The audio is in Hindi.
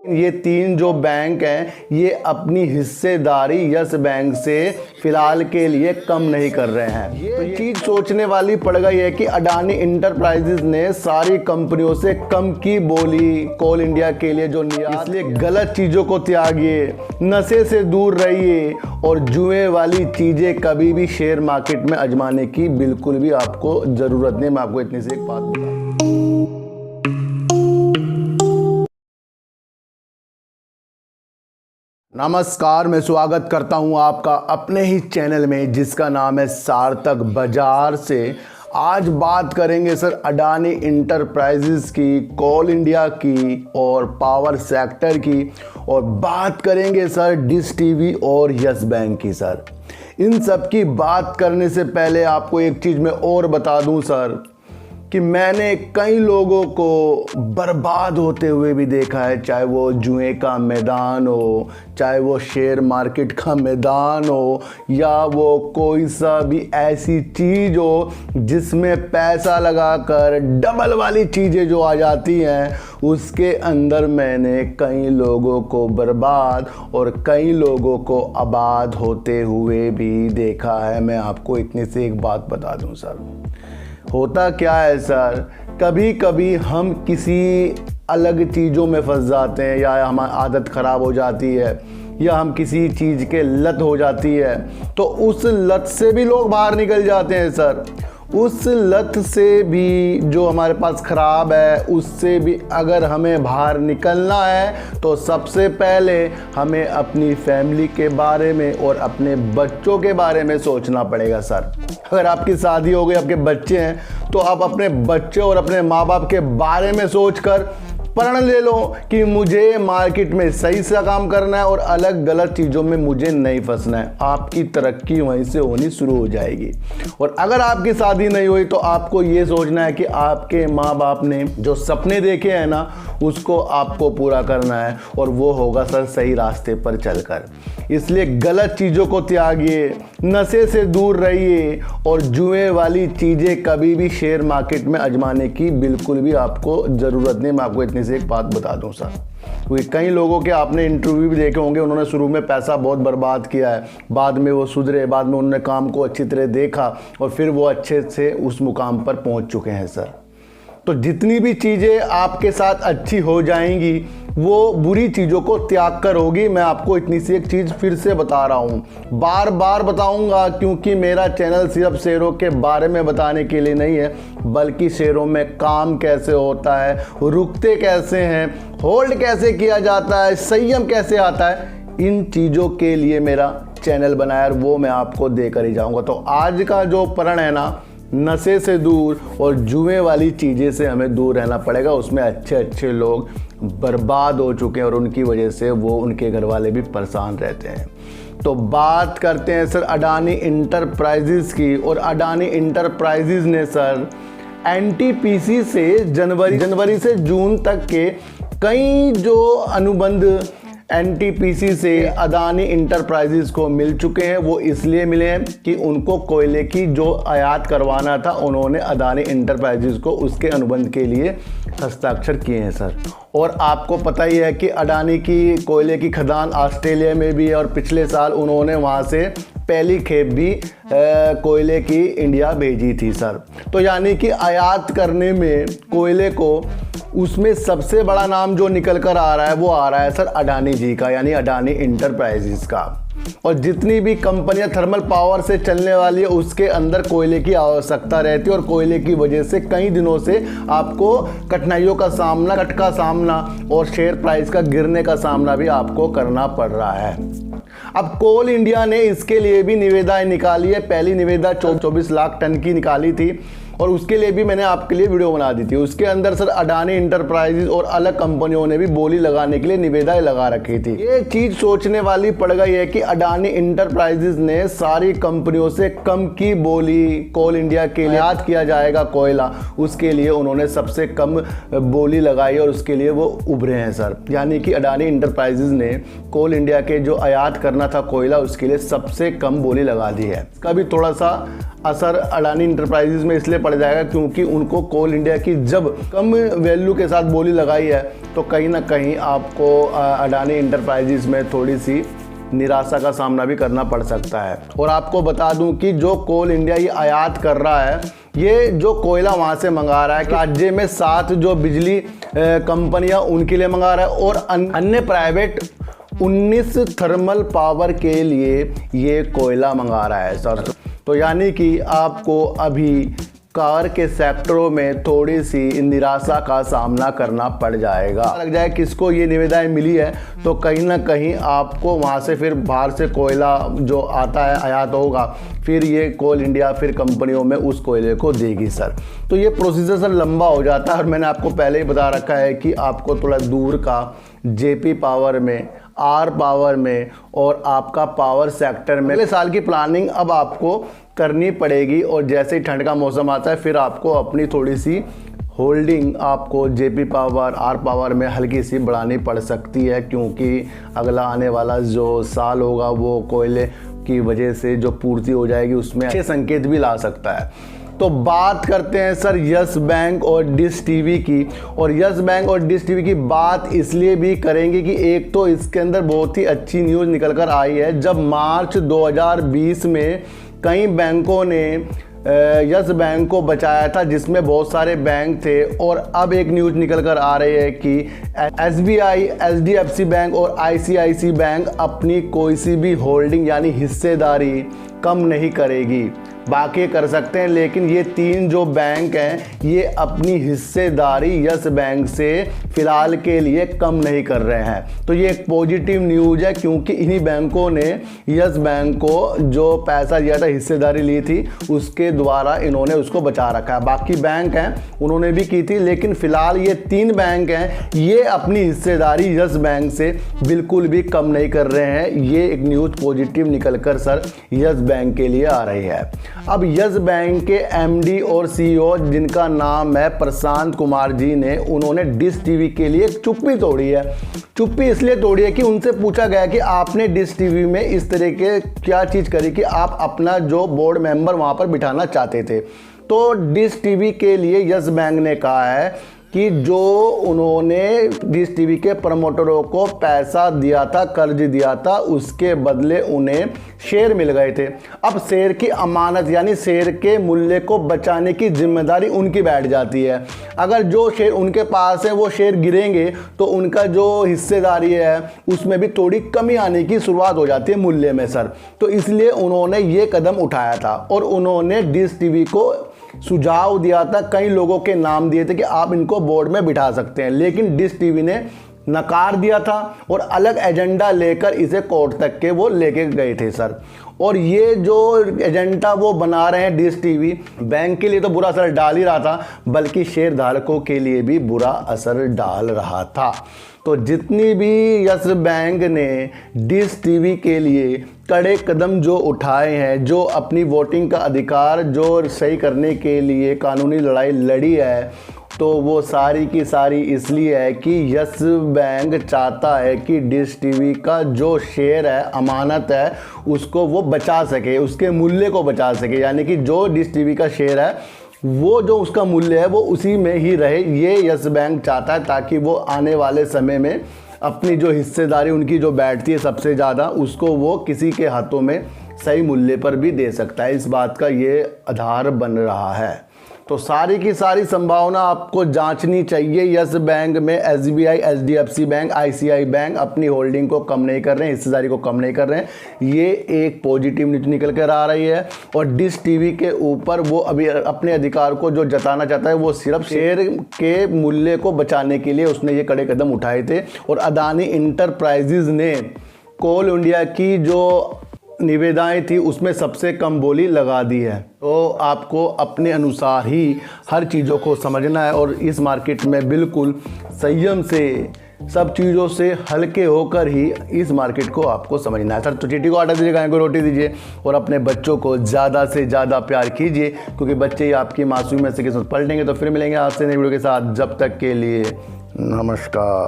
ये तीन जो बैंक हैं ये अपनी हिस्सेदारी यस बैंक से फिलहाल के लिए कम नहीं कर रहे हैं। तो ये चीज़ सोचने वाली पड़ गई है कि अडानी इंटरप्राइजेज ने सारी कंपनियों से कम की बोली कोल इंडिया के लिए जो निर्यात, इसलिए गलत चीज़ों को त्यागिए, नशे से दूर रहिए और जुए वाली चीज़ें कभी भी शेयर मार्केट में आजमाने की बिल्कुल भी आपको ज़रूरत नहीं। मैं आपको इतनी सी एक बात बताऊँ। नमस्कार, मैं स्वागत करता हूं आपका अपने ही चैनल में जिसका नाम है सार्थक बाजार से। आज बात करेंगे सर अडानी इंटरप्राइजेज की, कोल इंडिया की और पावर सेक्टर की, और बात करेंगे सर डिश टीवी और यस बैंक की। सर इन सब की बात करने से पहले आपको एक चीज़ मैं और बता दूं सर कि मैंने कई लोगों को बर्बाद होते हुए भी देखा है, चाहे वो जुए का मैदान हो, चाहे वो शेयर मार्केट का मैदान हो, या वो कोई सा भी ऐसी चीज़ हो जिसमें पैसा लगाकर डबल वाली चीज़ें जो आ जाती हैं, उसके अंदर मैंने कई लोगों को बर्बाद और कई लोगों को आबाद होते हुए भी देखा है। मैं आपको इतनी सी एक बात बता दूं सर, होता क्या है सर, कभी कभी हम किसी अलग चीज़ों में फंस जाते हैं, या हमारी आदत ख़राब हो जाती है, या हम किसी चीज़ के लत हो जाती है, तो उस लत से भी लोग बाहर निकल जाते हैं सर। उस लत से भी जो हमारे पास ख़राब है, उससे भी अगर हमें बाहर निकलना है तो सबसे पहले हमें अपनी फैमिली के बारे में और अपने बच्चों के बारे में सोचना पड़ेगा सर। अगर आपकी शादी हो गई, आपके बच्चे हैं, तो आप अपने बच्चे और अपने माँ बाप के बारे में सोचकर प्रण ले लो कि मुझे मार्केट में सही सा काम करना है और अलग गलत चीज़ों में मुझे नहीं फंसना है। आपकी तरक्की वहीं से होनी शुरू हो जाएगी। और अगर आपकी शादी नहीं हुई तो आपको ये सोचना है कि आपके माँ बाप ने जो सपने देखे हैं ना, उसको आपको पूरा करना है, और वो होगा सर सही रास्ते पर चलकर। इसलिए गलत चीज़ों को त्यागिए, नशे से दूर रहिए और जुए वाली चीज़ें कभी भी शेयर मार्केट में आजमाने की बिल्कुल भी आपको ज़रूरत नहीं। मैं आपको इतनी सी एक बात बता दूं सर, क्योंकि कई लोगों के आपने इंटरव्यू भी देखे होंगे, उन्होंने शुरू में पैसा बहुत बर्बाद किया है, बाद में वो सुधरे, बाद में उन्होंने काम को अच्छी तरह देखा और फिर वो अच्छे से उस मुकाम पर पहुंच चुके हैं सर। तो जितनी भी चीज़ें आपके साथ अच्छी हो जाएंगी वो बुरी चीज़ों को त्याग कर होगी। मैं आपको इतनी सी एक चीज़ फिर से बता रहा हूँ, बार बार बताऊँगा, क्योंकि मेरा चैनल सिर्फ शेयरों के बारे में बताने के लिए नहीं है, बल्कि शेयरों में काम कैसे होता है, रुकते कैसे हैं, होल्ड कैसे किया जाता है, संयम कैसे आता है, इन चीज़ों के लिए मेरा चैनल बनाया और वो मैं आपको देकर ही जाऊँगा। तो आज का जो प्रण है ना, नशे से दूर और जुए वाली चीज़ें से हमें दूर रहना पड़ेगा। उसमें अच्छे अच्छे लोग बर्बाद हो चुके हैं और उनकी वजह से वो उनके घर वाले भी परेशान रहते हैं। तो बात करते हैं सर अडानी इंटरप्राइजेज की, और अडानी इंटरप्राइजेज ने सर एनटीपीसी से जनवरी से जून तक के कई जो अनुबंध एनटीपीसी से अडानी इंटरप्राइजेज को मिल चुके हैं। वो इसलिए मिले हैं कि उनको कोयले की जो आयात करवाना था, उन्होंने अडानी इंटरप्राइजेज को उसके अनुबंध के लिए हस्ताक्षर किए हैं सर। और आपको पता ही है कि अडानी की कोयले की खदान ऑस्ट्रेलिया में भी है, और पिछले साल उन्होंने वहाँ से पहली खेप भी कोयले की इंडिया भेजी थी सर। तो यानी कि आयात करने में कोयले को, उसमें सबसे बड़ा नाम जो निकल कर आ रहा है वो आ रहा है सर अडानी जी का, यानी अडानी इंटरप्राइजेज का। और जितनी भी कंपनियां थर्मल पावर से चलने वाली है उसके अंदर कोयले की आवश्यकता रहती है, और कोयले की वजह से कई दिनों से आपको कठिनाइयों का सामना, कट का सामना और शेयर प्राइस का गिरने का सामना भी आपको करना पड़ रहा है। अब कोल इंडिया ने इसके लिए भी निविदा निकाली है। पहली निविदा 24 लाख टन की निकाली थी, और उसके लिए भी मैंने आपके लिए वीडियो बना दी थी। उसके अंदर सर अडानी इंटरप्राइजेज और अलग कंपनियों ने भी बोली लगाने के लिए निविदाएं लगा रखी थी। ये चीज सोचने वाली पड़ गई है कि अडानी इंटरप्राइजेज ने सारी कंपनियों से कम की बोली कोल इंडिया के लिए आयात किया जाएगा कोयला, उसके लिए उन्होंने सबसे कम बोली लगाई और उसके लिए वो उभरे हैं सर। यानी कि अडानी इंटरप्राइजेज ने कोल इंडिया के जो आयात करना था कोयला, उसके लिए सबसे कम बोली लगा दी है। इसका भी थोड़ा सा असर अडानी इंटरप्राइजेज में इसलिए पड़ जाएगा क्योंकि उनको कोल इंडिया की जब कम वैल्यू के साथ बोली लगाई है तो कहीं ना कहीं आपको अडानी इंटरप्राइजेज में थोड़ी सी निराशा का सामना भी करना पड़ सकता है। और आपको बता दूं कि जो कोल इंडिया ये आयात कर रहा है, ये जो कोयला वहाँ से मंगा रहा है, राज्य में 7 जो बिजली कंपनियां उनके लिए मंगा रहा है और अन्य प्राइवेट 19 थर्मल पावर के लिए ये कोयला मंगा रहा है सर। तो यानी कि आपको अभी कार के सेक्टरों में थोड़ी सी निराशा का सामना करना पड़ जाएगा। लग जाए किसको ये निविदाएं मिली है तो कहीं ना कहीं आपको वहाँ से फिर बाहर से कोयला जो आता है आयात होगा, फिर ये कोल इंडिया फिर कंपनियों में उस कोयले को देगी सर। तो ये प्रोसीजर सर लंबा हो जाता है और मैंने आपको पहले ही बता रखा है कि आपको थोड़ा दूर का जेपी पावर में, आर पावर में और आपका पावर सेक्टर में अगले साल की प्लानिंग अब आपको करनी पड़ेगी। और जैसे ही ठंड का मौसम आता है फिर आपको अपनी थोड़ी सी होल्डिंग आपको जेपी पावर, आर पावर में हल्की सी बढ़ानी पड़ सकती है, क्योंकि अगला आने वाला जो साल होगा वो कोयले की वजह से जो पूर्ति हो जाएगी उसमें अच्छे संकेत भी ला सकता है। तो बात करते हैं सर यस बैंक और डिश टीवी की। और यस बैंक और डिश टीवी की बात इसलिए भी करेंगे कि एक तो इसके अंदर बहुत ही अच्छी न्यूज़ निकल कर आई है। जब मार्च 2020 में कई बैंकों ने यस बैंक को बचाया था जिसमें बहुत सारे बैंक थे, और अब एक न्यूज़ निकल कर आ रही है कि SBI, HDFC बैंक और ICICI बैंक अपनी कोई सी भी होल्डिंग यानी हिस्सेदारी कम नहीं करेगी। बाकी कर सकते हैं, लेकिन ये 3 जो बैंक हैं ये अपनी हिस्सेदारी यस बैंक से फ़िलहाल के लिए कम नहीं कर रहे हैं। तो ये एक पॉजिटिव न्यूज़ है, क्योंकि इन्हीं बैंकों ने यस बैंक को जो पैसा दिया था, हिस्सेदारी ली थी, उसके द्वारा इन्होंने उसको बचा रखा है। बाकी बैंक हैं उन्होंने भी की थी, लेकिन फ़िलहाल ये 3 बैंक हैं ये अपनी हिस्सेदारी यस बैंक से बिल्कुल भी कम नहीं कर रहे हैं। ये एक न्यूज़ पॉजिटिव निकल कर सर यस बैंक के लिए आ रही है। अब यस बैंक के MD और CEO जिनका नाम है प्रशांत कुमार जी ने, उन्होंने डिश टीवी के लिए एक चुप्पी तोड़ी है। चुप्पी इसलिए तोड़ी है कि उनसे पूछा गया कि आपने डिश टीवी में इस तरह के क्या चीज़ करी कि आप अपना जो बोर्ड मेंबर वहाँ पर बिठाना चाहते थे। तो डिश टीवी के लिए यस बैंक ने कहा है कि जो उन्होंने डिश टीवी के प्रमोटरों को पैसा दिया था, कर्ज दिया था, उसके बदले उन्हें शेयर मिल गए थे। अब शेयर की अमानत यानी शेयर के मूल्य को बचाने की जिम्मेदारी उनकी बैठ जाती है। अगर जो शेयर उनके पास है वो शेयर गिरेंगे तो उनका जो हिस्सेदारी है उसमें भी थोड़ी कमी आने की शुरुआत हो जाती है मूल्य में सर। तो इसलिए उन्होंने ये कदम उठाया था और उन्होंने डिश टीवी को सुझाव दिया था, कई लोगों के नाम दिए थे कि आप इनको बोर्ड में बिठा सकते हैं, लेकिन डिश टीवी ने नकार दिया था और अलग एजेंडा लेकर इसे कोर्ट तक के वो लेके गए थे सर। और ये जो एजेंडा वो बना रहे हैं डिश टीवी, बैंक के लिए तो बुरा असर डाल ही रहा था, बल्कि शेयर धारकों के लिए भी बुरा असर डाल रहा था। तो जितनी भी यस बैंक ने डिश टीवी के लिए कड़े कदम जो उठाए हैं, जो अपनी वोटिंग का अधिकार जो सही करने के लिए कानूनी लड़ाई लड़ी है, तो वो सारी की सारी इसलिए है कि यस बैंक चाहता है कि डिश टीवी का जो शेयर है, अमानत है, उसको वो बचा सके, उसके मूल्य को बचा सके। यानी कि जो डिश टीवी का शेयर है वो जो उसका मूल्य है वो उसी में ही रहे, ये यस बैंक चाहता है, ताकि वो आने वाले समय में अपनी जो हिस्सेदारी उनकी जो बैठती है सबसे ज़्यादा, उसको वो किसी के हाथों में सही मूल्य पर भी दे सकता है। इस बात का ये आधार बन रहा है। तो सारी की सारी संभावना आपको जांचनी चाहिए। यस बैंक में SBI, HDFC bank, ICICI bank अपनी होल्डिंग को कम नहीं कर रहे हैं, हिस्सेदारी को कम नहीं कर रहे हैं। ये एक पॉजिटिव न्यूज निकल कर आ रही है। और डिश टीवी के ऊपर वो अभी अपने अधिकार को जो जताना चाहता है वो सिर्फ शेयर के मूल्य को बचाने के लिए उसने ये कड़े कदम उठाए थे। और अडानी इंटरप्राइजेज ने कोल इंडिया की जो निविदाएं थी उसमें सबसे कम बोली लगा दी है। तो आपको अपने अनुसार ही हर चीज़ों को समझना है और इस मार्केट में बिल्कुल संयम से, सब चीज़ों से हल्के होकर ही इस मार्केट को आपको समझना है सर। तो चीटी को आटा दीजिए, गाय को रोटी दीजिए और अपने बच्चों को ज़्यादा से ज़्यादा प्यार कीजिए, क्योंकि बच्चे ही आपकी मासूमियत से किस्मत पलटेंगे। तो फिर मिलेंगे आपसे नई वीडियो के साथ, जब तक के लिए नमस्कार।